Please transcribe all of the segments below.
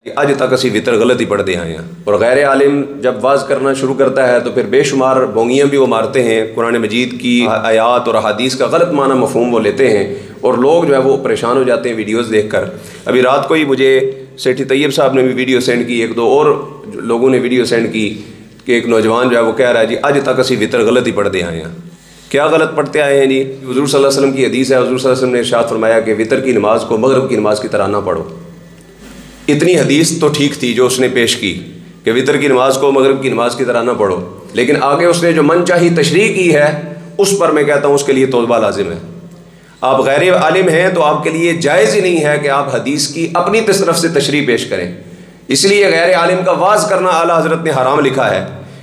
अज तक असी वितर गलत ही पढ़ते आए हैं। और गैर आलिम जब वाज करना शुरू करता है तो फिर बेशुमार बोंगियाँ भी वो मारते हैं, कुरान मजीद की आयात और हदीस का गलत माना मफहूम वो लेते हैं और लोग जो है वो परेशान हो जाते हैं वीडियोज़ देख कर। अभी रात को ही मुझे सेठी तैयब साहब ने भी वीडियो सेंड की, एक दो और लोगों ने वीडियो सेंड की कि एक नौजवान जो है वो कह रहा है जी अज तक असी वितर गलत ही पढ़ते आए हैं। क्या गलत पढ़ते आए हैं जी? हुज़ूर सल्लल्लाहु अलैहि वसल्लम की हदीस है, हुज़ूर सल्लल्लाहु अलैहि वसल्लम ने इरशाद फरमाया कि वितर की नमाज को मगरिब की नमाज की तरह ना पढ़ो। इतनी हदीस तो ठीक थी जो उसने पेश की कि वितर की नमाज को मगरिब की नमाज की तरह ना पढ़ो, लेकिन आगे उसने जो मनचाही तशरीह की है उस पर मैं कहता हूँ उसके लिए तौबा लाजिम है। आप गैर आलिम हैं तो आपके लिए जायज़ ही नहीं है कि आप हदीस की अपनी तरफ से तशरीह पेश करें। इसलिए गैर आलिम का वाज करना आला हज़रत ने हराम लिखा है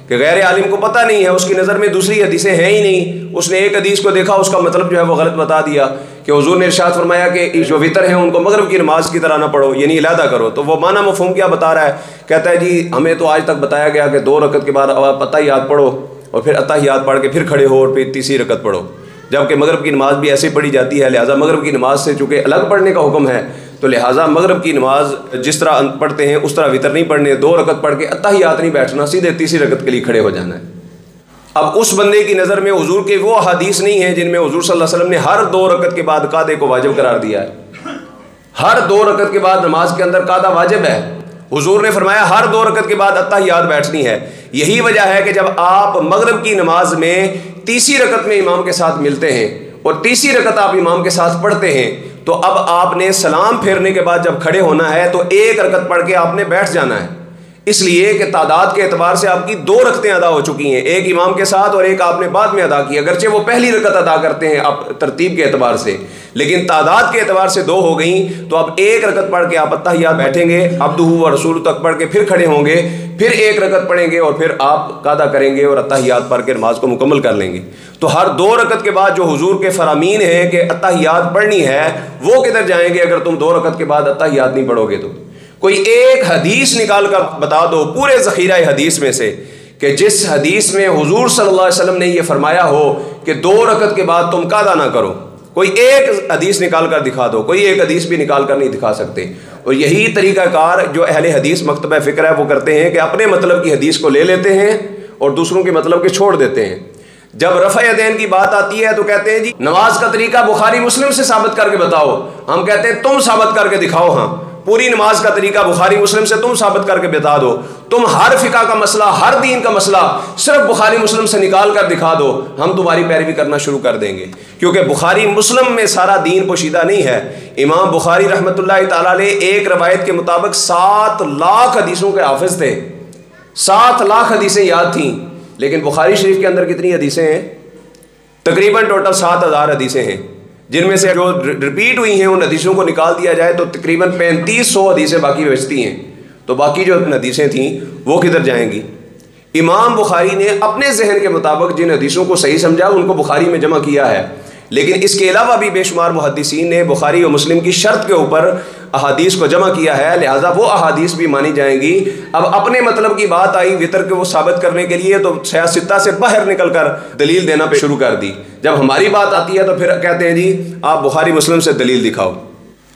कि गैर आलिम को पता नहीं है, उसकी नज़र में दूसरी हदीसें हैं ही नहीं, उसने एक हदीस को देखा उसका मतलब जो है वो गलत बता दिया कि हुज़ूर ने इरशाद फरमाया कि जो वितर हैं उनको मगरिब की नमाज की तरह ना पढ़ो, यानी इलादा करो। तो वो माना मफहूम क्या बता रहा है? कहता है जी हमें तो आज तक बताया गया कि 2 रकत के बाद अत्तहियात पढ़ो और फिर अत्तहियात पढ़ के फिर खड़े हो और फिर तीसरी रकत पढ़ो, जबकि मगरिब की नमाज भी ऐसे पढ़ी जाती है। लिहाजा मगरिब की नमाज से चूँकि अलग पढ़ने का हुक्म है तो लिहाजा मगरिब की नमाज जिस तरह पढ़ते हैं उस तरह वितर नहीं पढ़ने, 2 रकत पढ़ के अत्तहियात नहीं बैठना, सीधे तीसरी रकत के लिए खड़े हो जाना है। अब उस बंदे की नज़र में हुजूर के वो हदीस नहीं है जिनमें हुजूर सल्लल्लाहु अलैहि वसल्लम ने हर 2 रकत के बाद कादे को वाजिब करार दिया है। हर 2 रकत के बाद नमाज के अंदर कादा वाजिब है। हुजूर ने फरमाया हर 2 रकत के बाद अत्तहियात बैठनी है। यही वजह है कि जब आप मगरिब की नमाज में तीसरी रकत में इमाम के साथ मिलते हैं और तीसरी रकत आप इमाम के साथ पढ़ते हैं तो अब आपने सलाम फेरने के बाद जब खड़े होना है तो 1 रकत पढ़ के आपने बैठ जाना है, इसलिए कि तादाद के एतबार से आपकी 2 रकतें अदा हो चुकी हैं, एक इमाम के साथ और एक आपने बाद में अदा की। अगरचे वो पहली रकत अदा करते हैं आप तरतीब के एतबार से, लेकिन तादाद के एतबार से 2 हो गई तो अब 1 रकत पढ़ के आप अत्तहियात बैठेंगे, अब्दुहु व रसूलु तक पढ़ के फिर खड़े होंगे, फिर 1 रकत पढ़ेंगे और फिर आप कादा करेंगे और अत्तहियात पढ़ के नमाज को मुकम्मल कर लेंगे। तो हर 2 रकत के बाद जो हुजूर के फरामीन है कि अत्तहियात पढ़नी है वो किधर जाएंगे अगर तुम 2 रकत के बाद अत्तहियात नहीं पढ़ोगे? तो कोई एक हदीस निकाल कर बता दो पूरे ज़ख़ीरा हदीस में से कि जिस हदीस में हुजूर सल्लल्लाहु अलैहि वसल्लम ने यह फरमाया हो कि 2 रकत के बाद तुम कादा ना करो। कोई एक हदीस निकाल कर दिखा दो, कोई एक हदीस भी निकाल कर नहीं दिखा सकते। और यही तरीक़ाकार जो अहले हदीस मकतबा फ़िक्र है वो करते हैं कि अपने मतलब की हदीस को ले लेते हैं और दूसरों के मतलब के छोड़ देते हैं। जब रफ़ा यदैन की बात आती है तो कहते हैं जी नमाज का तरीका बुखारी मुस्लिम से साबित करके बताओ। हम कहते हैं तुम साबित करके दिखाओ। हाँ, पूरी नमाज का तरीका बुखारी मुस्लिम से तुम साबित करके बता दो। तुम हर फ़िक़ा का मसला, हर दीन का मसला सिर्फ बुखारी मुस्लिम से निकाल कर दिखा दो, हम तुम्हारी पैरवी करना शुरू कर देंगे। क्योंकि बुखारी मुस्लिम में सारा दीन पोशीदा नहीं है। इमाम बुखारी रहमतुल्लाह तआला अलैह एक रवायत के मुताबिक 7 लाख हदीसों के हाफिज थे। 7 लाख हदीसें याद थीं, लेकिन बुखारी शरीफ के अंदर कितनी हदीसें हैं? तकरीबन टोटल 7000 हदीसें हैं, जिनमें से जो रिपीट हुई हैं उन हदीसों को निकाल दिया जाए तो तकरीबन 3500 हदीसें बाकी बचती हैं। तो बाकी जो हदीसें थीं वो किधर जाएंगी? इमाम बुखारी ने अपने जहन के मुताबिक जिन हदीसों को सही समझा उनको बुखारी में जमा किया है, लेकिन इसके अलावा भी बेशुमार मुहद्दिसीन ने बुखारी और मुस्लिम की शर्त के ऊपर अहादीस को जमा किया है, लिहाजा वो अहादीस भी मानी जाएंगी। अब अपने मतलब की बात आई वितर को वो साबित करने के लिए तो सियासता से बाहर निकल कर दलील देना पे शुरू कर दी। जब हमारी बात आती है तो फिर कहते हैं जी आप बुखारी मुस्लिम से दलील दिखाओ।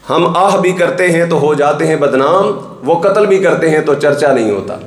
हम आह भी करते हैं तो हो जाते हैं बदनाम, वो कत्ल भी करते हैं तो चर्चा नहीं होता।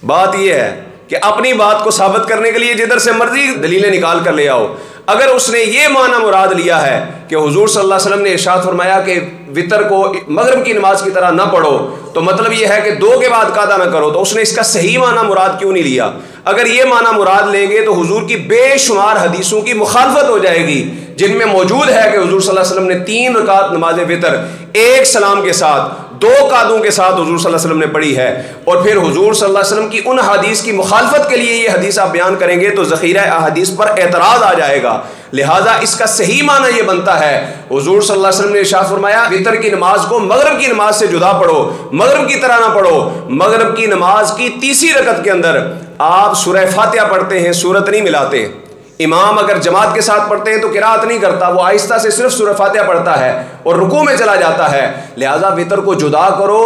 बात यह है कि अपनी बात को साबित करने के लिए जिधर से मर्जी दलीलें निकाल कर ले आओ। अगर उसने ये माना मुराद लिया है कि हुजूर सल्लल्लाहु अलैहि वसल्लम ने इरशाद फरमाया कि वितर को मगरिब की नमाज की तरह ना पढ़ो तो मतलब ये है कि 2 के बाद कादा ना करो, तो उसने इसका सही माना मुराद क्यों नहीं लिया? अगर ये माना मुराद लेंगे तो हुजूर की बेशुमार हदीसों की मुखालफत हो जाएगी जिनमें मौजूद है कि हुजूर सल्लल्लाहु अलैहि वसल्लम ने 3 रकात नमाज वितर एक सलाम के साथ 2 कादों के साथ हुजूर सल्लल्लाहु अलैहि वसल्लम ने पढ़ी है। और फिर हुजूर सल्लल्लाहु अलैहि वसल्लम की उन हदीस की मुखालफत के लिए ये हदीस आप बयान करेंगे तो ज़ख़ीरा अहादीस पर एतराज़ आ जाएगा। लिहाजा इसका सही माना यह बनता है हुजूर सल्लल्लाहु अलैहि वसल्लम ने इरशाद फरमाया वितर की नमाज को मगरिब की नमाज से जुदा पढ़ो, मगरिब की तरह ना पढ़ो। मगरिब की नमाज की तीसरी रकत के अंदर आप सूरह फातिहा पढ़ते हैं, सूरत नहीं मिलाते। इमाम अगर जमात के साथ पढ़ते हैं तो किरात नहीं करता, वो आहिस्ता से सिर्फ सूरह फातिहा पढ़ता है और रुकू में चला जाता है। लिहाजा वितर को जुदा करो।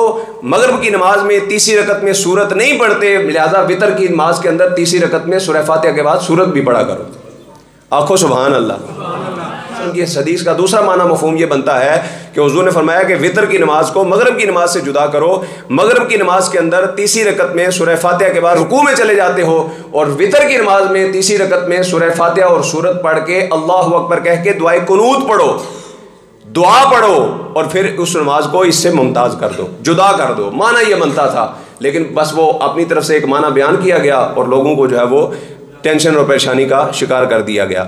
मगरिब की नमाज में तीसरी रकत में सूरत नहीं पढ़ते, लिहाजा वितर की नमाज के अंदर तीसरी रकत में सूरह फातिहा के बाद सूरत भी पढ़ा करो। आखो सुभान अल्लाह। उनकी इस हदीस का दूसरा माना मफहूम ये बनता है कि हुज़ूर ने फरमाया कि वितर की नमाज को मगरिब की नमाज से जुदा करो। मगरिब की नमाज के अंदर तीसरी रकत में सूरह फातिहा के बाद रुकू में चले जाते हो, और वितर की नमाज में तीसरी रकत में सूरह फातिहा और सूरत पढ़ के अल्लाहु अकबर कह के दुआए कुनूत पढ़ो, दुआ पढ़ो, और फिर उस नमाज को इससे मुमताज़ कर दो, जुदा कर दो। माना ये बनता था, लेकिन बस वो अपनी तरफ से एक माना बयान किया गया और लोगों को जो है वो टेंशन और परेशानी का शिकार कर दिया गया।